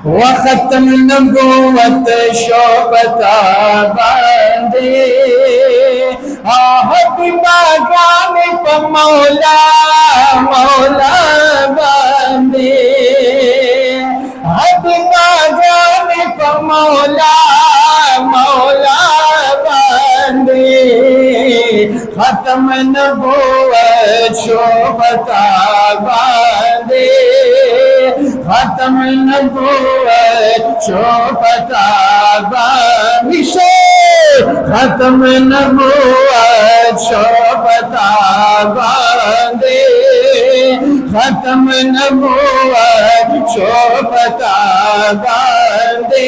वखत्म नबूवत शोबता बांधे हबीबा गाने पर मौला मौला बांधे हबीबा गाने पर मौला मौला बांधे खत्म नबूवत शोबता बांधे खत्म नबूवत शोबता बांधे खत्म नबूवत शोबता बांधे खत्म नबूवत शोबता बांधे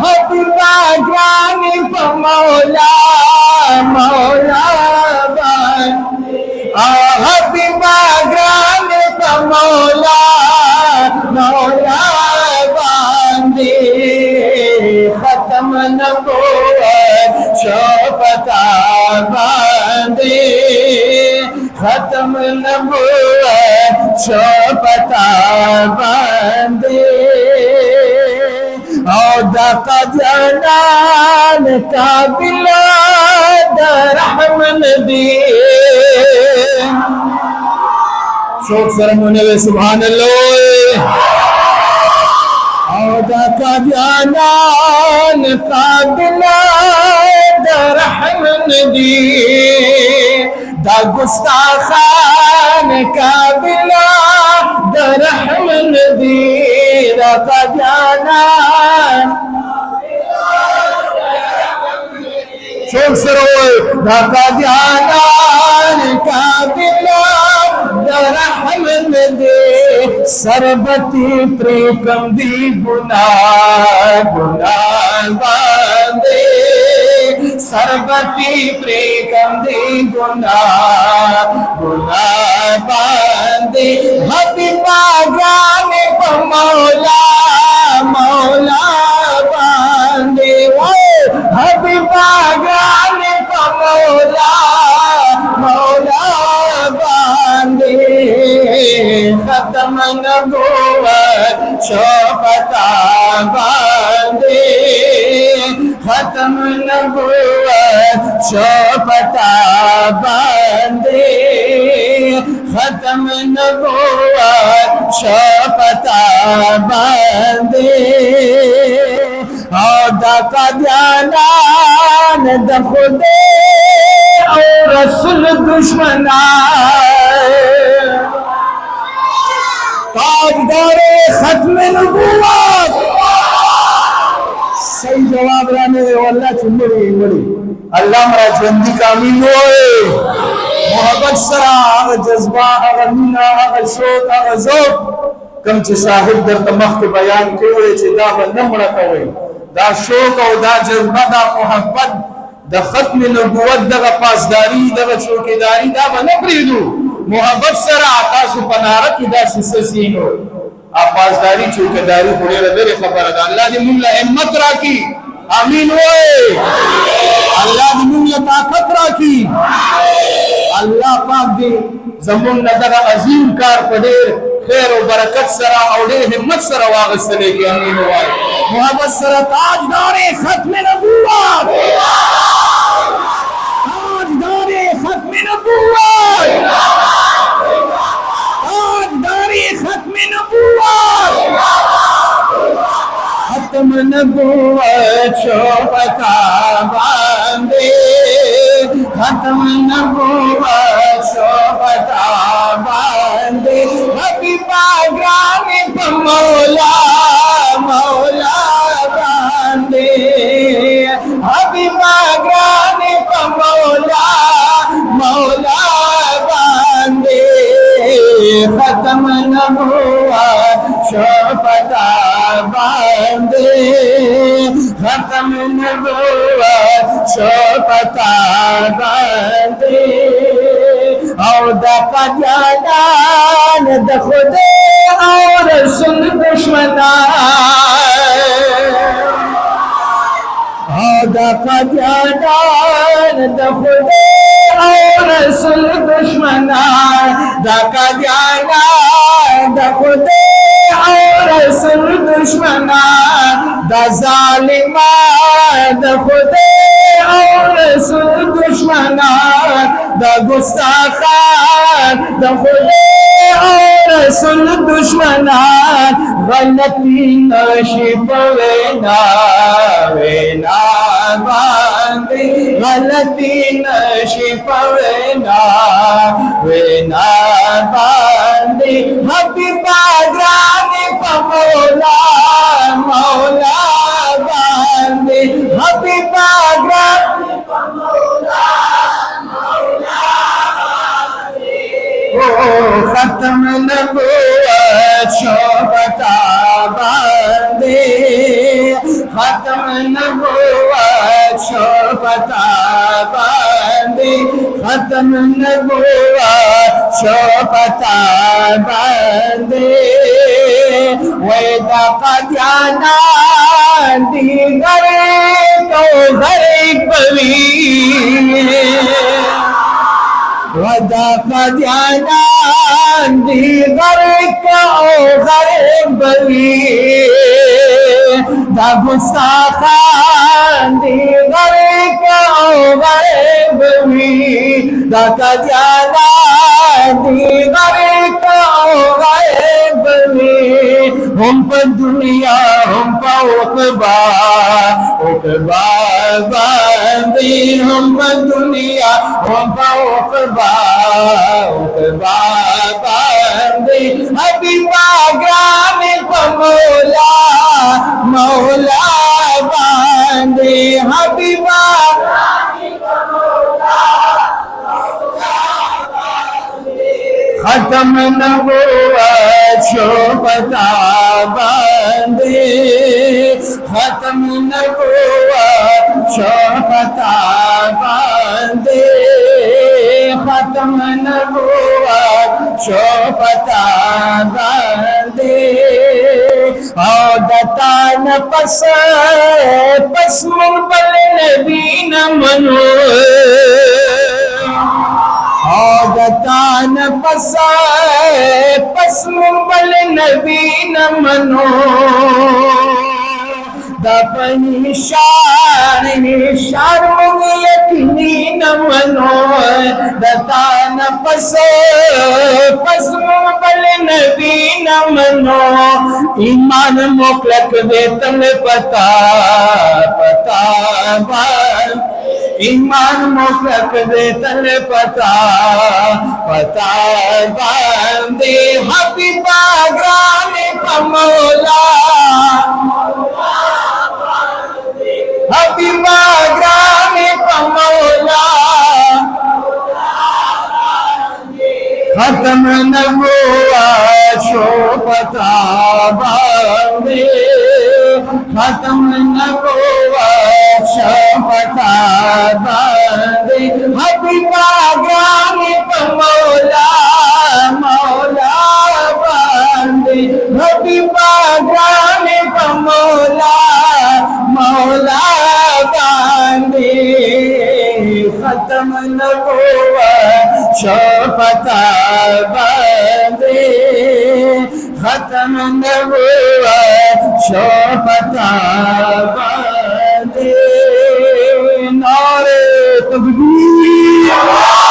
हबीबा गाने पर मौला मौला बांधे हबीबा गाने पर मौला मौला बांधे खत्म नबूवत शोबता बांधे खत्म नबूवत शोबता बांधे औदा जनान का बिलाद रहमन दी शोक सरमुने सुभान अल्लाह औदा का जनान का बिलाद रहमन दी दा गुस्ताखान का बिलाद रहमन दी का जनान शोक सरोवर ढाका जानान का बिलाद रहमन दे सरबती प्रेम दी गुनाह गुनाह बांधे सरबती प्रेम दी गुनाह गुनाह बांधे हबीबा गाने पर मौला मौला बांधे हबीबा गाने पर मौला मौला बांधे खत्म नबूवत शोबता बांधे खत्म नबूवत शोबता बांधे खत्म नबूवत शोबता बांधे औदा का जानान द खुदे और रसूल दुश्मना ताजदारे खत्म नबूवत सही जवाब लाने वाला चुंबड़ी बड़ी अल्लाह मरा जंदी कामिल होए मोहब्बत सरा आग जज्बा आग मीना आग शोक आग ज़ौक़ कम च साहिब दर तमख के बयान के हुए च दा नमड़ा कवे दा शोक और दा जज्बा दा मोहब्बत दा खत्म नबूवत दा पासदारी दा चौकीदारी दा न प्रीदू मोहब्बत सरा आकाश पनारा की दा सिससीनो आप पासदारी चौकीदारी होने रे खबर है अल्लाह दी मुल्ला हिम्मत राखी आमीन होए अल्लाह दी मुल्ला ताकत राखी अल्लाह पाक दी जमुन नदर अजीम कार पड़े खैर और बरकत सरा और हिम्मत सरा वागसले के आमीन होए मोहब्बत सरा ताजदारे खत्म नबूवत ताजदारे खत्म नबूवत ताजदारे खत्म नबूवत खत्म नबूवत शोबता बांधे खत्म नबूवत शोबता बांधे हबीबा गाने पर मौला मौला बांधे हबीबा गाने पर मौला मौला बांधे खत्म नबूवत शोबता बांधे खत्म नबूवत शोबता बांधे औदा का जानान द खुदे और रसूल दुश्मना औदा का जानान द खुदे और रसूल दुश्मना दा का जानान द खुदे और रसूल दा जालिमान दा खुदे और रसूल दुश्मनान दा गुस्ताखान दा खुदे और रसूल दुश्मनान गलती नशीब वेना वेना बांधी गलती नशीब वेना वेना बांधी हबीबा ग्रानी पमोला मौला बांधी हबीबा ग्रानी पमोला मौला बांधी ओ खत्म नबुव्वत शोभता बांधी खत्म नबुव्वत शोभता बांधी खत्म नबुव्वत शोभता बांधी वेदा कद्याना दीगर तो घर पवी वदा कद्याना दीगर को घर पवी दा गुस्ताखान दीगर को घर पवी दा कद्याना दीगर को घर पवी हम पर दुनिया हम पर उकबा बांधी हम पर दुनिया हम पर उकबा बांधी हबीबा ग्रामी पमोला मौला बांधी हबीबा ग्रामी पमोला खत्म नबुव्वत शोभता बांधी खत्म नबुव्वत शोभता बांधी खत्म नबुव्वत शोभता बांधी औदता न पस मुंबल नबी न मनो औदतान पस मुंबल नबी न मनो दपनी शान यकीनी न मनो दतान पस मुंबल नबी न मनो ईमान मोकलक वेतन पता ईमान मोकलक वेतन पता बांधी हबीबा ग्रामी पमोला हबीबा ग्रामी पमोला खत्म नबुव्वत शोभता बांधी खत्म नबुव्वत शोभता बांधी हबीबा ग्रामी पमोला मौला बांधी हबीबा ग्रामी पमोला मौला बांधी खत्म नबुव्वत शोभता बांधी खत्म नबुव्वत शोभता बांधी नारे तकबीर